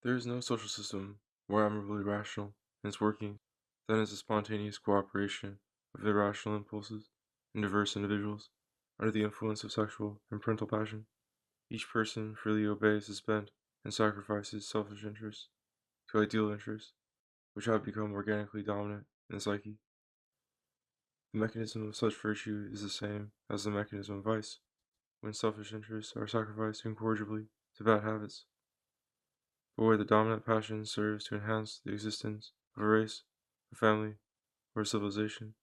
There is no social system more admirably rational in its working than is the spontaneous cooperation of irrational impulses in diverse individuals under the influence of sexual and parental passion. Each person freely obeys his bent and sacrifices selfish interests to ideal interests, which have become organically dominant in the psyche. The mechanism of such virtue is the same as the mechanism of vice, when selfish interests are sacrificed incorrigibly to bad habits. But where the dominant passion serves to enhance the existence of a race, a family, or a civilization,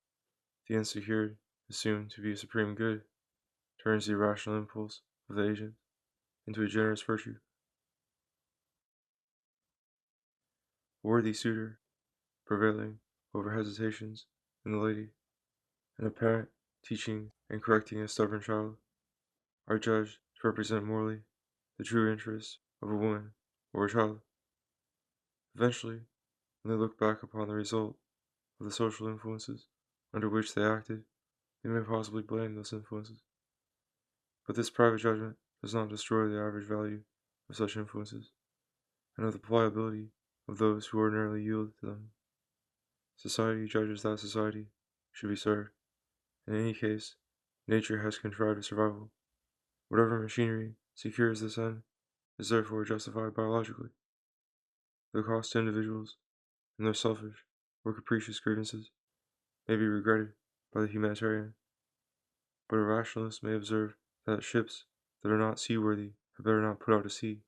the end secured, assumed to be a supreme good, turns the irrational impulse of the agent into a generous virtue. A worthy suitor, prevailing over hesitations in the lady, and a parent teaching and correcting a stubborn child, are judged to represent morally the true interests of a woman or a child. Eventually, when they look back upon the result of the social influences under which they acted, they may possibly blame those influences. But this private judgment does not destroy the average value of such influences, and of the pliability of those who ordinarily yield to them. Society judges that society should be served. In any case, nature has contrived a survival. Whatever machinery secures this end is therefore justified biologically. The cost to individuals and their selfish or capricious grievances may be regretted by the humanitarian, but a rationalist may observe that ships that are not seaworthy had better not put out to sea.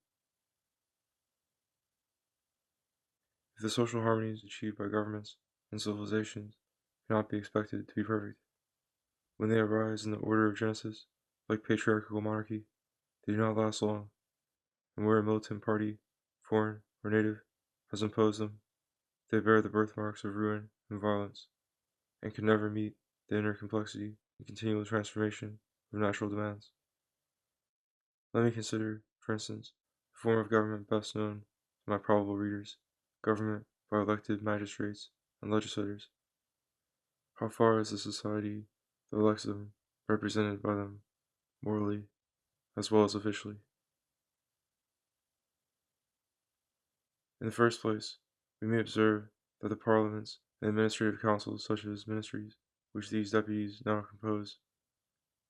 If the social harmonies achieved by governments and civilizations cannot be expected to be perfect, when they arise in the order of Genesis, like patriarchal monarchy, they do not last long, and where a militant party, foreign or native, has imposed them, they bear the birthmarks of ruin and violence, and can never meet the inner complexity and continual transformation of natural demands. Let me consider, for instance, the form of government best known to my probable readers, government by elected magistrates and legislators. How far is the society that elects them represented by them, morally as well as officially? In the first place, we may observe that the parliaments and administrative councils, such as ministries, which these deputies now compose,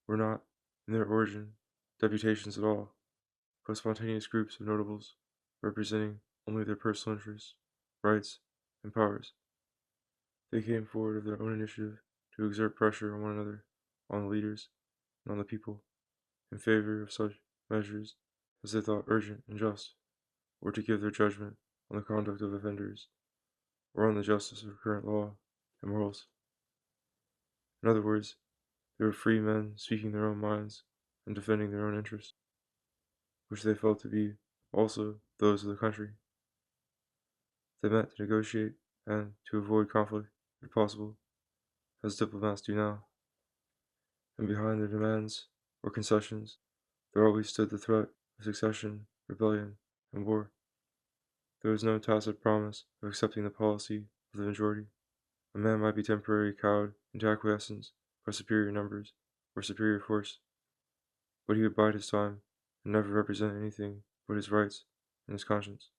were not, in their origin, deputations at all, but spontaneous groups of notables representing only their personal interests, rights, and powers. They came forward of their own initiative to exert pressure on one another, on the leaders, and on the people, in favor of such measures as they thought urgent and just, or to give their judgment on the conduct of offenders, or on the justice of current law and morals. In other words, they were free men speaking their own minds and defending their own interests, which they felt to be also those of the country. They met to negotiate and to avoid conflict, if possible, as diplomats do now, and behind their demands or concessions there always stood the threat of succession, rebellion, and war. There was no tacit promise of accepting the policy of the majority. A man might be temporarily cowed into acquiescence by superior numbers or superior force, but he would bide his time and never represent anything but his rights and his conscience.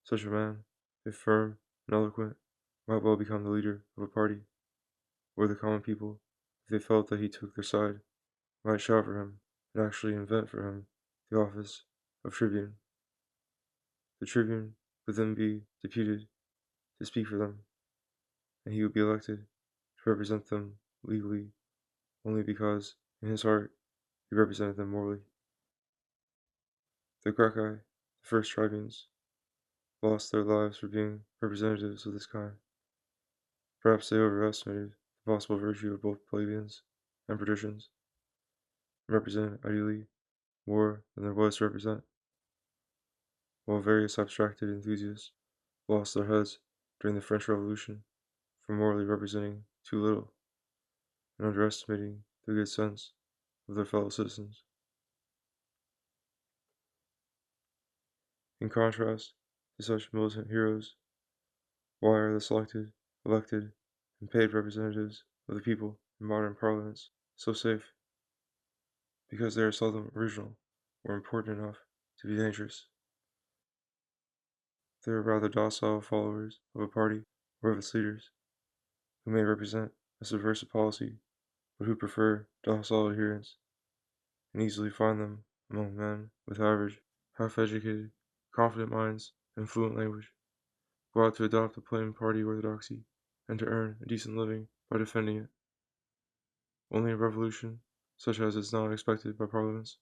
Such a man, if firm and eloquent, might well become the leader of a party, or the common people, if they felt that he took their side, might shout for him and actually invent for him the office of tribune. The tribune would then be deputed to speak for them, and he would be elected to represent them legally only because, in his heart, he represented them morally. The Gracchi, the first tribunes, lost their lives for being representatives of this kind. Perhaps they overestimated the possible virtue of both plebeians and patricians, and represented ideally more than there was to represent, while various abstracted enthusiasts lost their heads during the French Revolution for morally representing too little and underestimating the good sense of their fellow citizens. In contrast to such militant heroes, why are the selected, elected, and paid representatives of the people in modern parliaments so safe? Because they are seldom original, or important enough to be dangerous. They are rather docile followers of a party or of its leaders, who may represent a subversive policy, but who prefer docile adherence, and easily find them among men with average, half-educated, confident minds and fluent language, who ought to adopt a plain party orthodoxy, and to earn a decent living by defending it. Only a revolution, such as is not expected by parliaments,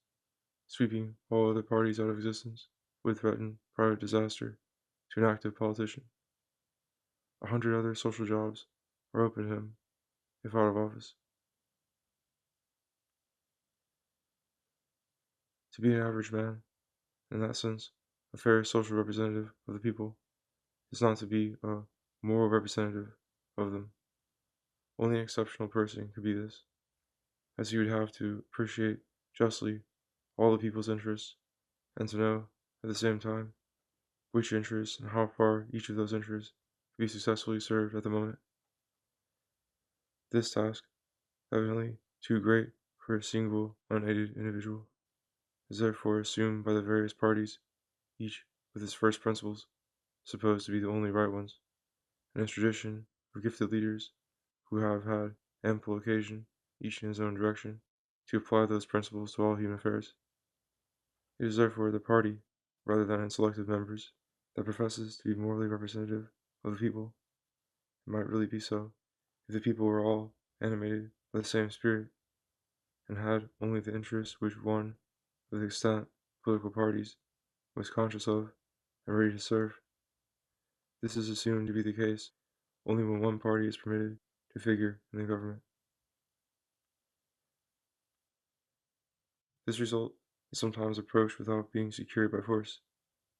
sweeping all other parties out of existence, would threaten private disaster to an active politician. 100 other social jobs are open to him if out of office. To be an average man, in that sense, a fair social representative of the people, is not to be a moral representative of them. Only an exceptional person could be this, as he would have to appreciate justly all the people's interests, and to know, at the same time, which interests and how far each of those interests could be successfully served at the moment. This task, evidently too great for a single unaided individual, is therefore assumed by the various parties, each with its first principles supposed to be the only right ones, and its tradition of gifted leaders who have had ample occasion, each in his own direction, to apply those principles to all human affairs. It is therefore the party, rather than its elected members, that professes to be morally representative of the people. It might really be so, if the people were all animated by the same spirit, and had only the interests which one of the extant political parties was conscious of and ready to serve. This is assumed to be the case only when one party is permitted to figure in the government. This result is sometimes approached without being secured by force,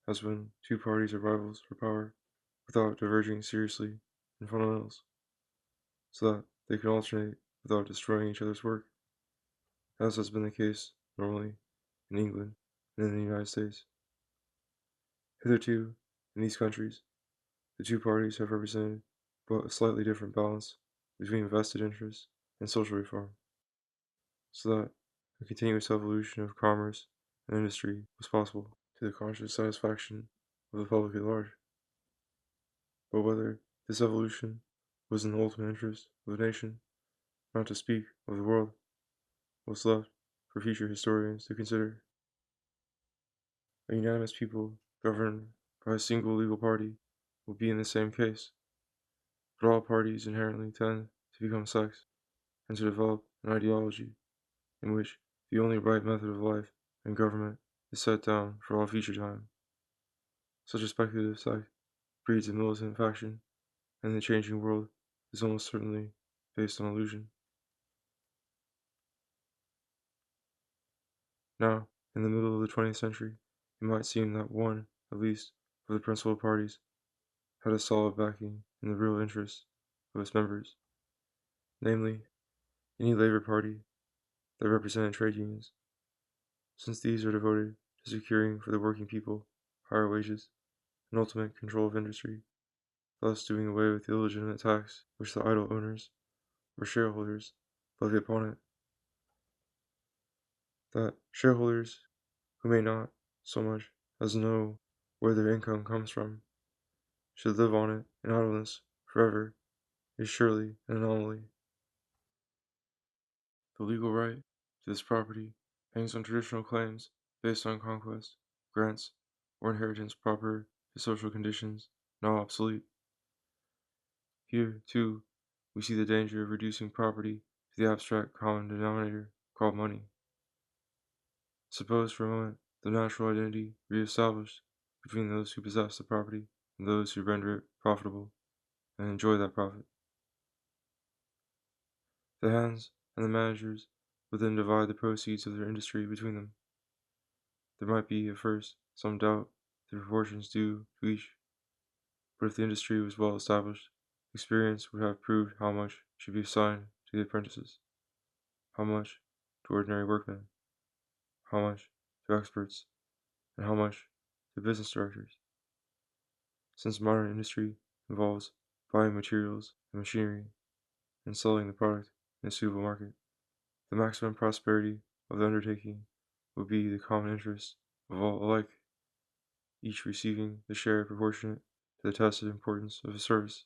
as when two parties are rivals for power without diverging seriously in fundamentals, so that they can alternate without destroying each other's work, as has been the case normally in England and in the United States. Hitherto, in these countries, the two parties have represented but a slightly different balance between vested interests and social reform, so that a continuous evolution of commerce and industry was possible to the conscious satisfaction of the public at large. But whether this evolution was in the ultimate interest of the nation, not to speak of the world, was left for future historians to consider. A unanimous people governed by a single legal party will be in the same case, but all parties inherently tend to become sects and to develop an ideology in which the only right method of life and government is set down for all future time. Such a speculative sect breeds a militant faction, and the changing world is almost certainly based on illusion. Now, in the middle of the 20th century, it might seem that one, at least, of the principal parties had a solid backing in the real interests of its members, namely, any labor party that represented trade unions, since these are devoted to securing for the working people higher wages and ultimate control of industry, thus doing away with the illegitimate tax which the idle owners or shareholders levy upon it. That shareholders, who may not so much as know where their income comes from, should live on it in idleness forever is surely an anomaly. The legal right to this property hangs on traditional claims based on conquest, grants, or inheritance proper to social conditions now obsolete. Here, too, we see the danger of reducing property to the abstract common denominator called money. Suppose for a moment the natural identity re-established between those who possess the property and those who render it profitable and enjoy that profit. The hands and the managers would then divide the proceeds of their industry between them. There might be, at first, some doubt the proportions due to each, but if the industry was well established, experience would have proved how much should be assigned to the apprentices, how much to ordinary workmen, how much to experts, and how much to business directors. Since modern industry involves buying materials and machinery and selling the product in a suitable market, the maximum prosperity of the undertaking would be the common interest of all alike, each receiving the share proportionate to the tested importance of his service.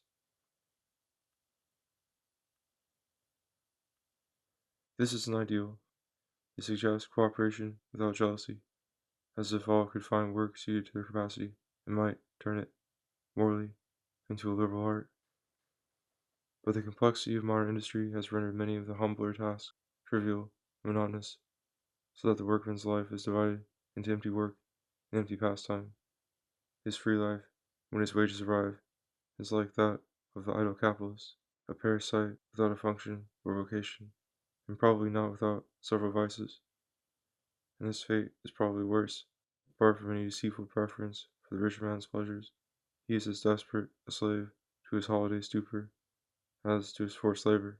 This is an ideal. It suggests cooperation without jealousy, as if all could find work suited to their capacity and might turn it, morally, into a liberal art. But the complexity of modern industry has rendered many of the humbler tasks trivial and monotonous, so that the workman's life is divided into empty work and empty pastime. His free life, when his wages arrive, is like that of the idle capitalist, a parasite without a function or vocation, and probably not without several vices. And this fate is probably worse. Apart from any deceitful preference for the rich man's pleasures, he is as desperate a slave to his holiday stupor as to his forced labor.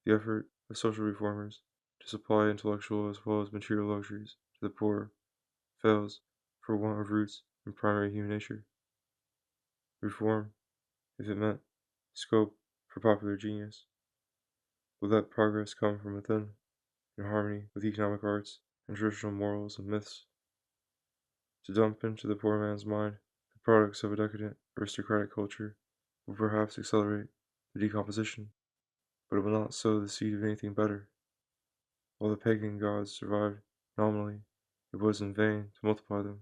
The effort of social reformers to supply intellectual as well as material luxuries to the poor fails for want of roots in primary human nature. Reform, if it meant scope for popular genius, would let progress come from within, in harmony with economic arts and traditional morals and myths. To dump into the poor man's mind the products of a decadent aristocratic culture will perhaps accelerate the decomposition, but it will not sow the seed of anything better. While the pagan gods survived nominally, it was in vain to multiply them,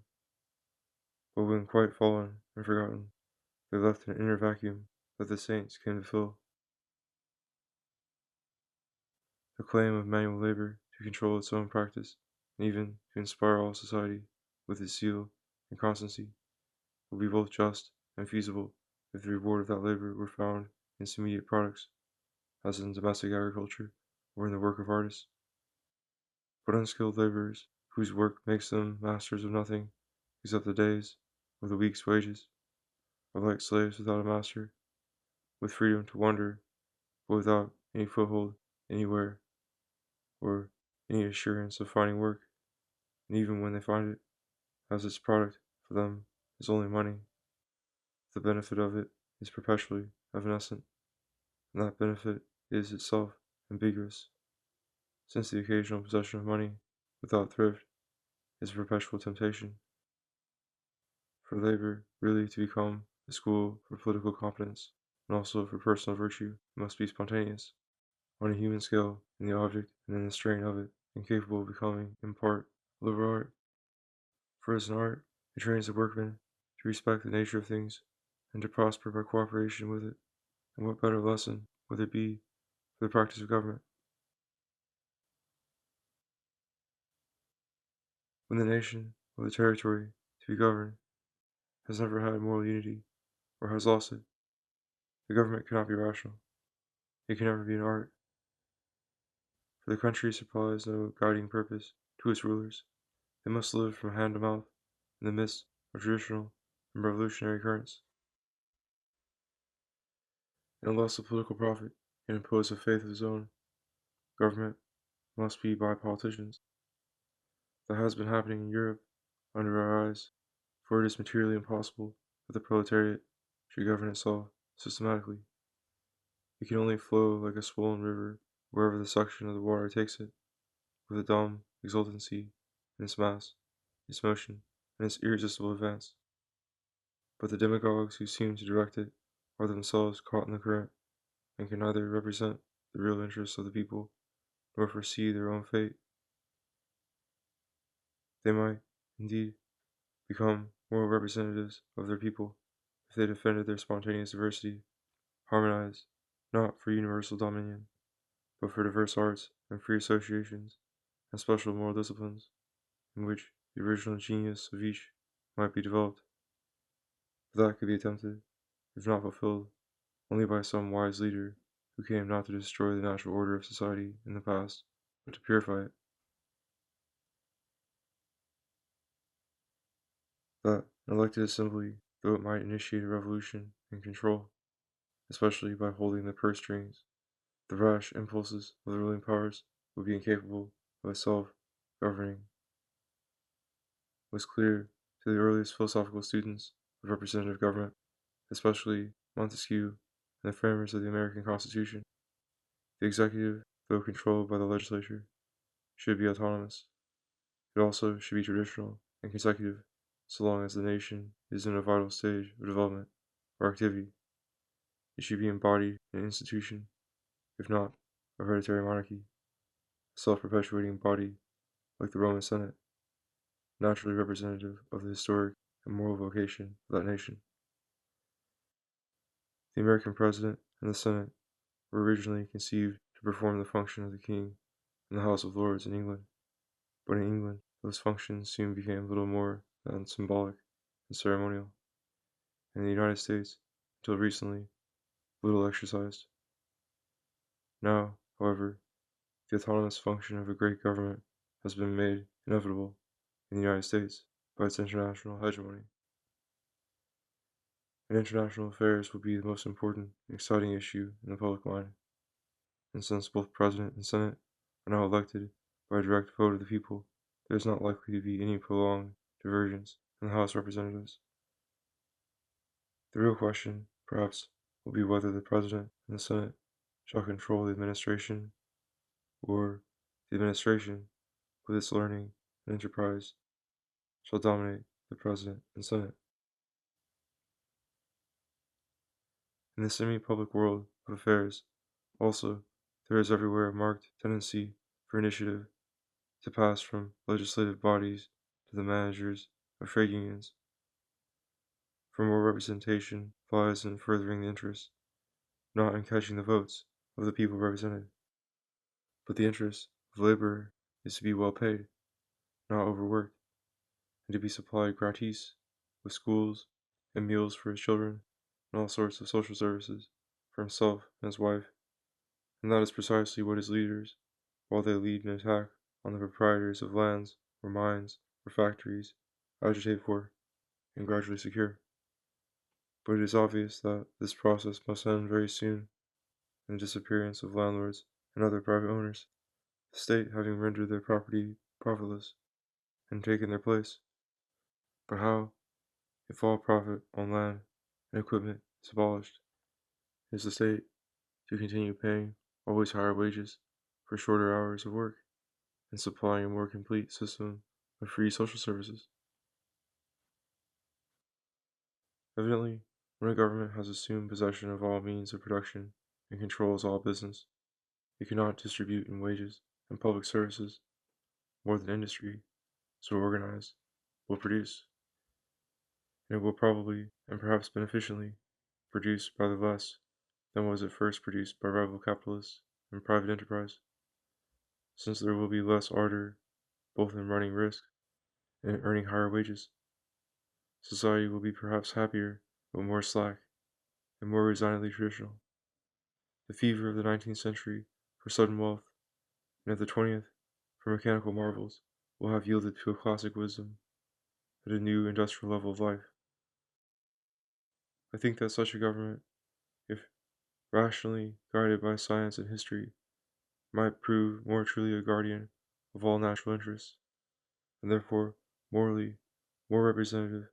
but when quite fallen and forgotten, they left an inner vacuum that the saints came to fill. The claim of manual labor to control its own practice, and even to inspire all society with its zeal and constancy, would be both just and feasible if the reward of that labor were found in its immediate products, as in domestic agriculture or in the work of artists. But unskilled laborers, whose work makes them masters of nothing except the day's or the week's wages, are like slaves without a master, with freedom to wander, but without any foothold anywhere or any assurance of finding work, and even when they find it, as its product for them is only money, the benefit of it is perpetually evanescent, and that benefit is itself ambiguous, since the occasional possession of money without thrift is a perpetual temptation. For labor really to become a school for political competence, and also for personal virtue, it must be spontaneous, on a human scale, in the object and in the strain of it, incapable of becoming, in part, liberal art. For as an art, it trains the workman to respect the nature of things, and to prosper by cooperation with it. And what better lesson would there be for the practice of government? When the nation, or the territory, to be governed, has never had moral unity, or has lost it, the government cannot be rational. It can never be an art, for the country supplies no guiding purpose to its rulers. They must live from hand to mouth in the midst of traditional and revolutionary currents. And unless a political prophet can impose a faith of his own, government must be by politicians. That has been happening in Europe under our eyes, for it is materially impossible that the proletariat should govern itself systematically. It can only flow like a swollen river wherever the suction of the water takes it, with a dumb exultancy in its mass, its motion, and its irresistible advance. But the demagogues who seem to direct it are themselves caught in the current, and can neither represent the real interests of the people nor foresee their own fate. They might, indeed, become moral representatives of their people if they defended their spontaneous diversity, harmonized not for universal dominion, but for diverse arts and free associations and special moral disciplines, in which the original genius of each might be developed. But that could be attempted, if not fulfilled, only by some wise leader who came not to destroy the natural order of society in the past, but to purify it. That an elected assembly, though it might initiate a revolution and control, especially by holding the purse strings, the rash impulses of the ruling powers would be incapable of itself governing, was clear to the earliest philosophical students of representative government, especially Montesquieu and the framers of the American Constitution. The executive, though controlled by the legislature, should be autonomous. It also should be traditional and consecutive, so long as the nation is in a vital stage of development or activity. It should be embodied in an institution, if not a hereditary monarchy, a self-perpetuating body like the Roman Senate, naturally representative of the historic and moral vocation of that nation. The American President and the Senate were originally conceived to perform the function of the King in the House of Lords in England, but in England those functions soon became little more than symbolic and ceremonial, and in the United States, until recently, little exercised. Now, however, the autonomous function of a great government has been made inevitable in the United States by its international hegemony. And international affairs will be the most important and exciting issue in the public mind. And since both President and Senate are now elected by a direct vote of the people, there is not likely to be any prolonged divergence in the House of Representatives. The real question, perhaps, will be whether the President and the Senate shall control the administration, or the administration, with its learning and enterprise, shall dominate the President and Senate. In the semi-public world of affairs, also, there is everywhere a marked tendency for initiative to pass from legislative bodies to the managers of trade unions. For more representation lies in furthering the interests, not in catching the votes of the people represented, but the interest of the laborer is to be well paid, not overworked, and to be supplied gratis with schools and meals for his children and all sorts of social services for himself and his wife. And that is precisely what his leaders, while they lead an attack on the proprietors of lands or mines or factories, agitate for and gradually secure. But it is obvious that this process must end very soon in the disappearance of landlords and other private owners, the state having rendered their property profitless and taken their place. But how, if all profit on land and equipment is abolished, is the state to continue paying always higher wages for shorter hours of work and supplying a more complete system of free social services? Evidently, when a government has assumed possession of all means of production and controls all business, it cannot distribute in wages and public services more than industry, so organized, will produce, and it will probably, and perhaps beneficially, produce rather less than was at first produced by rival capitalists and private enterprise, since there will be less ardor both in running risk and in earning higher wages. Society will be perhaps happier, but more slack and more resignedly traditional. The fever of the 19th century for sudden wealth, and of the 20th for mechanical marvels, will have yielded to a classic wisdom at a new industrial level of life. I think that such a government, if rationally guided by science and history, might prove more truly a guardian of all natural interests, and therefore morally more representative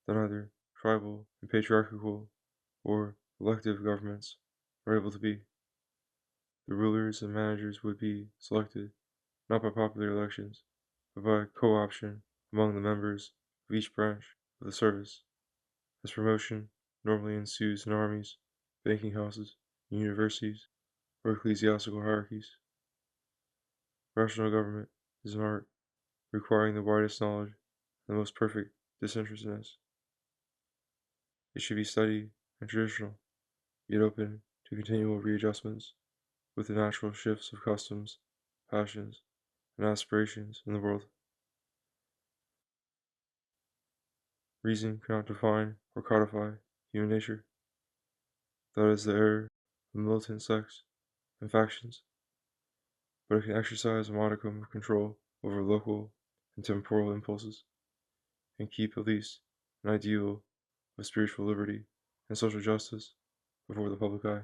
than either tribal and patriarchal or elective governments are able to be. The rulers and managers would be selected not by popular elections, but by co-option among the members of each branch of the service, as promotion normally ensues in armies, banking houses, universities, or ecclesiastical hierarchies. Rational government is an art requiring the widest knowledge and the most perfect disinterestedness. It should be steady and traditional, yet open to continual readjustments with the natural shifts of customs, passions, and aspirations in the world. Reason cannot define or codify human nature. That is the error of militant sects and factions, but it can exercise a modicum of control over local and temporal impulses, and keep at least an ideal of spiritual liberty and social justice before the public eye.